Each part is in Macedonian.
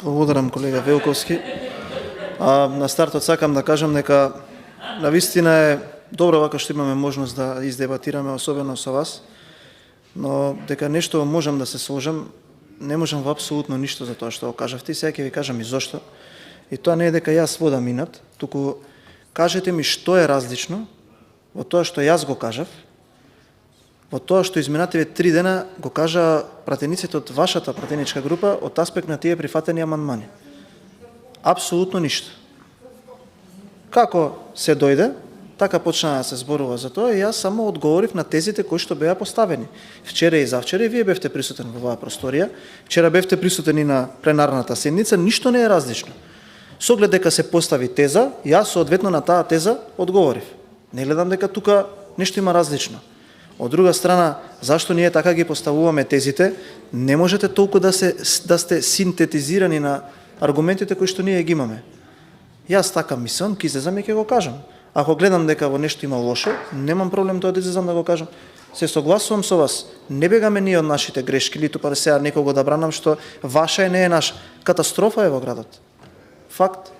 Благодарам, колега Велковски. На стартот сакам да кажам дека навистина е добро вака што имаме можност да издебатираме, особено со вас, но дека нешто можам да се сложам, не можам во апсолутно ништо за тоа што го кажавте и сега ќе ви кажам и зошто. И тоа не е дека јас водам инат, туку кажете ми што е различно во тоа што јас го кажав, во тоа што изминативе 3 дена го кажа пратениците од вашата пратеничка група од аспект на тие прифатени амандмани. Апсолутно ништо. Како се дојде, така почна да се зборува за тоа и јас само одговорив на тезите кои што беа поставени. Вчера и завчера и вие бевте присутен во оваа просторија, вчера бевте присутени на пленарната седница, ништо не е различно. Со оглед дека се постави теза, јас соодветно на таа теза одговорив. Не гледам дека тука нешто има различно. Од друга страна, зашто ние така ги поставуваме тезите, не можете толку да сте синтетизирани на аргументите кои што ние ги имаме. Јас така мислам, ќе излезам и ќе го кажам. Ако гледам дека во нешто има лошо, немам проблем тоа да излезам да го кажам. Се согласувам со вас. Не бегаме ние од нашите грешки, или па сега некого да бранам што ваша не е наша. Катастрофа е во градот. Факт.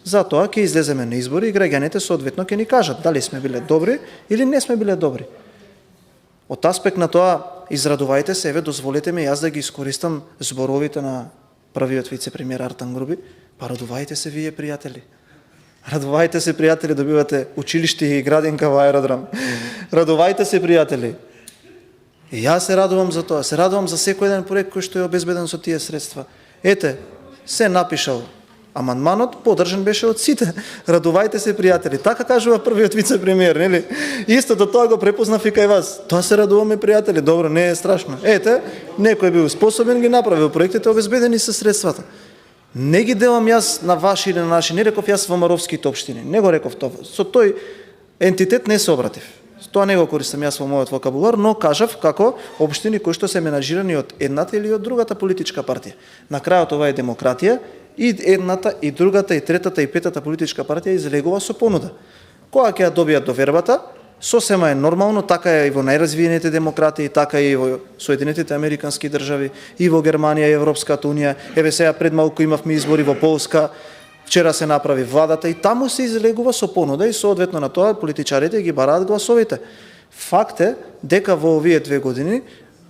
Затоа ќе излеземе на избори и граѓаните соодветно ќе ни кажат дали сме биле добри или не сме биле добри. Од аспект на тоа, израдувајте се, еве дозволете ми јас да ги искористам зборовите на првиот вице-премиер Артан Груби, па радувајте се вие, пријатели. Радувајте се, пријатели, добивате училиште и градинка во аеродром. Радувајте се, пријатели. И јас се радувам за тоа, се радувам за секој еден проект кој што е обезбеден со тие средства. Ете, се напишал амандманот, подржан беше од сите. Радувајте се, пријатели. Така кажува првиот вице-премиер, нели? Истото тоа го препознав и кај вас. Тоа се радуваме, пријатели. Добро, не е страшно. Ете, некој бил способен, ги направил проектите, обезбедени се средствата. Не ги делам јас на ваши или на наши. Не реков јас во Маровските општини. Не го реков тоа. Со тој ентитет не се обратив. Тоа не го користам јас во мојот вокабулар, но кажав како општини кои што се менаџирани од едната или од другата политичка партија. На крајот ова е демократија и едната, и другата, и третата, и петата политичка партија излегува со понуда. Кога ќе ја добијат довербата, сосема е нормално, така е и во најразвиените демократии, така и во Соединетите Американски држави, и во Германија, и Европската унија. Еве сега пред малку имавме избори во Полска, вчера се направи владата и таму се излегува со понуда и соодветно на тоа политичарите ги бараат гласовите. Факт е дека во овие 2 години,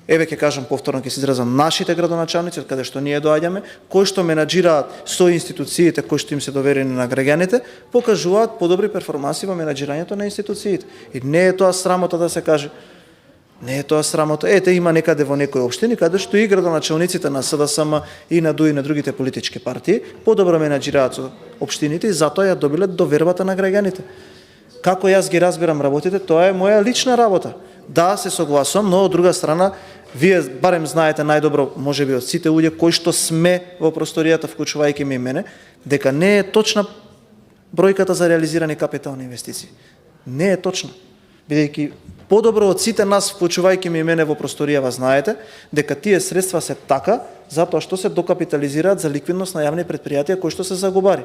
еве ќе кажам повторно, ќе се изразам, нашите градоначалници, од каде што ние доаѓаме, кои што менаџираат со институциите кои што им се доверени на граѓаните, покажуваат подобри перформанси во менаџирањето на институциите. И не е тоа срамота да се каже. Не е тоа срамота. Ете, има некаде во некои општини каде што и градоначалниците на СДСМ и на ДУИ и на другите политички партии подобро менаџираат со општините и затоа ја добиле довербата на граѓаните. Како јас ги разбирам работите, тоа е моја лична работа. Да, се согласувам, но од друга страна, вие барем знаете најдобро, можеби од сите луѓе кои што сме во просторијата, вклучувајќи ми и мене, дека не е точна бројката за реализирани капитални инвестиции. Не е точна. Бидејќи подобро од сите нас, вклучувајќи ми и мене во просторијава, знаете дека тие средства се така затоа што се докапитализираат за ликвидност на јавни претпријатија кои што се загубари.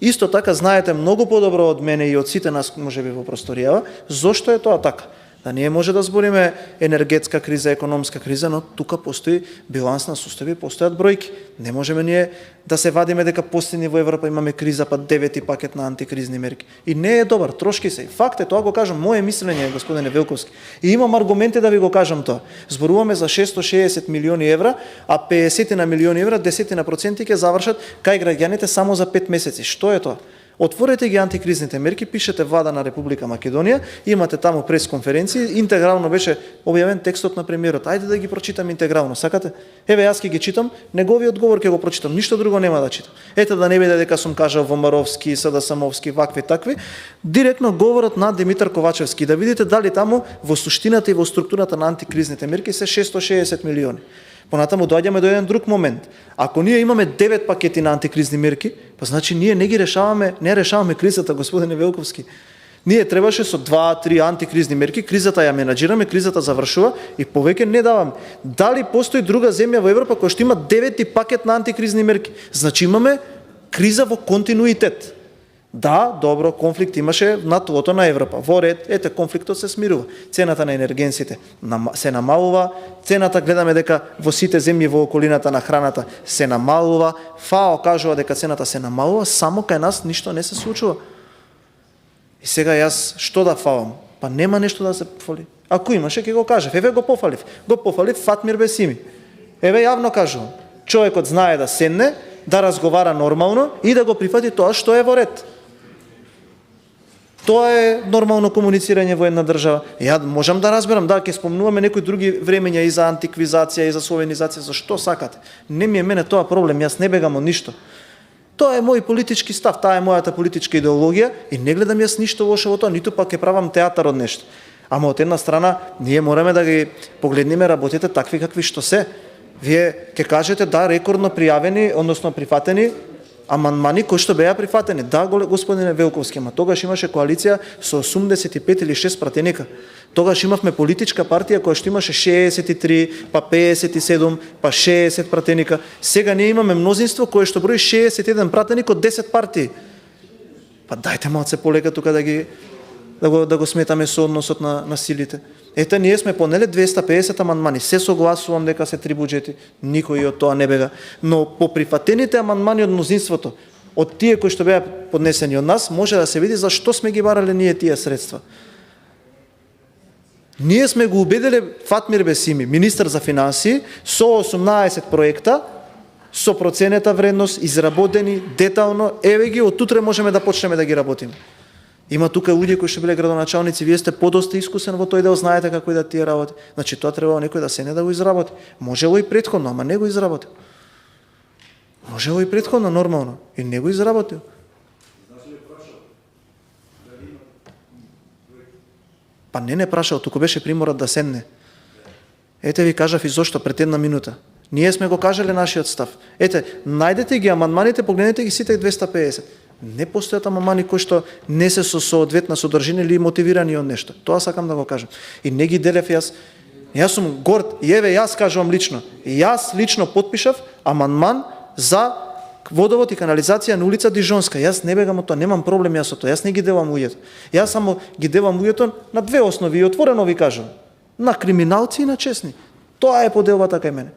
Исто така знаете многу подобро од мене и од сите нас можеби во просторијава зошто е тоа така. Да ние може да збориме енергетска криза, економска криза, но тука постои биланс на состојби, постојат бројки. Не можеме ние да се вадиме дека последни во Европа имаме криза, па 9-ти пакет на антикризни мерки. И не е добар, трошки се. Факт е, тоа го кажам, моје мислење, господине Велковски. И имам аргументи да ви го кажам тоа. Зборуваме за 660 милиони евра, а 50 на милиони евра, 10% ќе завршат кај граѓаните само за 5 месеци. Што е тоа? Отворете ги антикризните мерки, пишете Влада на Република Македонија, имате таму пресконференции, интегрално беше објавен текстот на премиерот. Ајде да ги прочитам интегрално, сакате? Еве јас ќе ги читам, неговиот говор ќе го прочитам, ништо друго нема да читам. Ете да не биде дека сум кажал во Маровски, СДСМовски, вакви такви, директно говорот на Димитар Ковачевски, да видите дали таму во суштината и во структурата на антикризните мерки се 660 милиони. Понатаму доаѓаме до еден друг момент. Ако ние имаме 9 пакети на антикризни мерки, па значи ние не ги решаваме, не решаваме кризата, господине Велковски. Ние требаше со 2-3 антикризни мерки, кризата ја менаџираме, кризата завршува и повеќе не даваме. Дали постои друга земја во Европа која што има 9 пакет на антикризни мерки? Значи имаме криза во континуитет. Да, добро, конфликт имаше на тлото на Европа. Во ред, ете, конфликтот се смирува. Цената на енергенсите се намалува, цената гледаме дека во сите земји во околината на храната се намалува, ФАО кажува дека цената се намалува, само кај нас ништо не се случува. И сега јас што да фалам? Па нема нешто да се пофали. Ако имаше, ќе го кажав. Еве го пофалив. Го пофалив Фатмир Бесими. Еве јавно кажувам. Човекот знае да седне, да разговара нормално и да го прифати тоа што е во ред. Тоа е нормално комуницирање во една држава. Ја можам да разберам, да, ќе спомнуваме некои други времења и за антиквизација и за словенизација, за што сакате. Не ми е мене тоа проблем, јас не бегам од ништо. Тоа е мој политички став, таа е мојата политичка идеологија и не гледам јас ништо лошо во тоа, ниту пак ќе правам театар од нешто. Ама од една страна, ние мораме да ги погледнеме работите такви какви што се. Вие ќе кажете да, рекордно пријавени, односно прифатени амандмани кои што беа прифатени. Да, господине Велковски, ама тогаш имаше коалиција со 85 или 6 пратеника. Тогаш имавме политичка партија која што имаше 63, па 57, па 60 пратеника. Сега ние имаме мнозинство кое што брои 61 пратеник од 10 партии. Па дајте малце полека тука да го сметаме со односот на силите. Ете, ние сме понеле 250 амандмани. Се согласувам дека се 3 буџети, никој од тоа не бега. Но по прифатените амандмани од мнозинството, од тие кои што беа поднесени од нас, може да се види зашто сме ги барале ние тие средства. Ние сме го убедиле Фатмир Бесими, министар за финансии, со 18 проекта, со проценета вредност, изработени детално, еве ги, од утре можеме да почнеме да ги работиме. Има тука луѓе кои што биле градоначалници, вие сте подоста искусен во тој дел, знаете како да тие работи. Значи тоа требало некој да седне да го изработи. Можело и претходно, ама не го изработил. Можело и претходно нормално и не го изработил. Па не прашал, туку беше приморат да седне. Ете ви кажав и зошто пред една минута. Ние сме го кажале нашиот став. Ете, најдете ги амандманите, погледнете ги сите 250. Не постојат амандмани кои што не се со соодветна содржина или мотивирани од нешто. Тоа сакам да го кажам. И не ги делев јас. Јас сум горд. И еве јас кажувам лично. Јас лично потпишав амандман за водовод и канализација на улица Дижонска. Јас не бегам од тоа, немам проблем јас со тоа. Јас не ги делам луѓето. Јас само ги делам луѓето на две основи и отворено ви кажувам. На криминалци и на честни. Тоа е поделбата кај мене.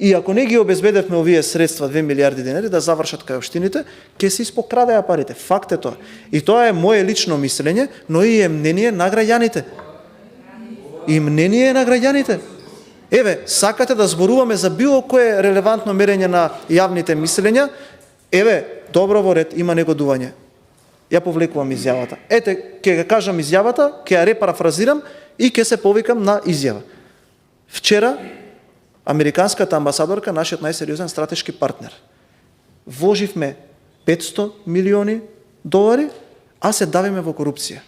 И ако не ги обезбедевме овие средства 2 милиарди денари да завршат кај општините, ќе се испокрадеа парите. Факт е тоа. И тоа е мое лично мислење, но и е мнение на граѓаните. И мнение на граѓаните. Еве, сакате да зборуваме за било кое релевантно мерење на јавните мислења, еве, добро во ред, има негодување. Ја повлекувам изјавата. Ете, ќе ја кажам изјавата, ќе ја репарафразирам и ќе се повикам на изјава. Вчера американската амбасадорка, нашиот најсериозен стратешки партнер, вложивме 500 милиони долари, а се давиме во корупција.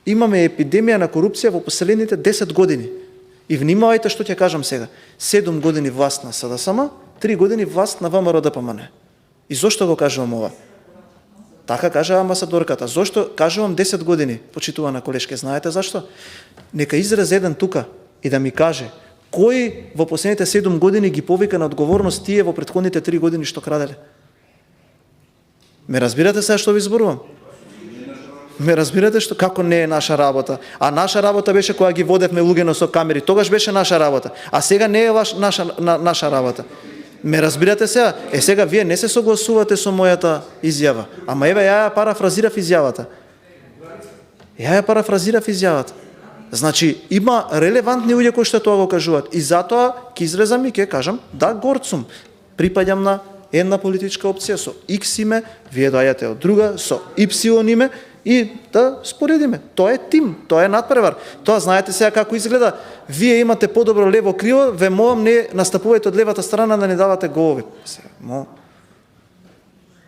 Имаме епидемија на корупција во последните 10 години. И внимавајте што ќе кажам сега. 7 години власт на СДСМ, 3 години власт на ВМРО-ДПМН. И зошто го кажувам ова? Така кажа амбасадорката. Зошто кажувам 10 години? Почитувана колешке, знаете зашто? Нека изрази еден тука и да ми каже кој во последните 7 години ги повика на одговорност тие во претходните 3 години што краделе? Ме разбирате сега што ви зборувам? Ме разбирате што како не е наша работа? А наша работа беше кога ги водевме луѓено со камери. Тогаш беше наша работа. А сега не е наша работа. Ме разбирате сега? Сега вие не се согласувате со мојата изјава. Ама еве ја парафразирав изјавата. Значи, има релевантни луѓе кои што тоа го кажуваат. И затоа ќе изрезам и ќе кажам, да, горд сум. Припаѓам на една политичка опција со X име, вие доаѓате од друга со Y име и да споредиме. Тоа е тим, тоа е надпревар. Тоа знаете сега како изгледа. Вие имате подобро лево крило, ве молам не настапувајте од левата страна да не давате голови.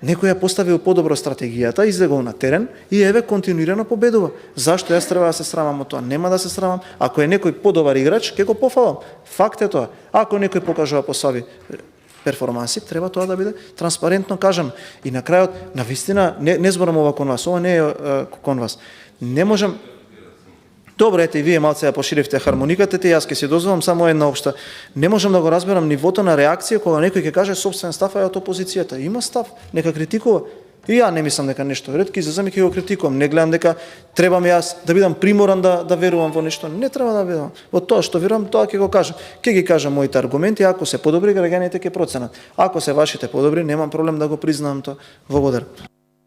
Некој ја поставил подобро стратегијата, излегол на терен и еве континуирано победува. Зашто јас треба да се срамам од тоа? Нема да се срамам. Ако е некој подобар играч, ќе го пофалам. Факт е тоа. Ако некој покажува посаби перформанси, треба тоа да биде транспарентно кажано. И на крајот, навистина, не зборам ова кон вас, ова не е кон вас. Не можам. Добро, ете и вие малце ја поширивте хармониката, јас ќе си дозволам само една општа. Не можам да го разберам нивото на реакција кога некој ќе каже собствен став, а од опозицијата има став, нека критикува. И ја не мислам дека нешто е ред, ќе излезам и ќе го критикувам. Не гледам дека требам јас да бидам приморан да верувам во нешто. Не треба да верувам. Во тоа што верувам, тоа ќе го кажам. Ќе ги кажам моите аргументи, ако се подобри, граѓаните ќе проценат. Ако се вашите подобри, немам проблем да го признавам тоа. Благодарам.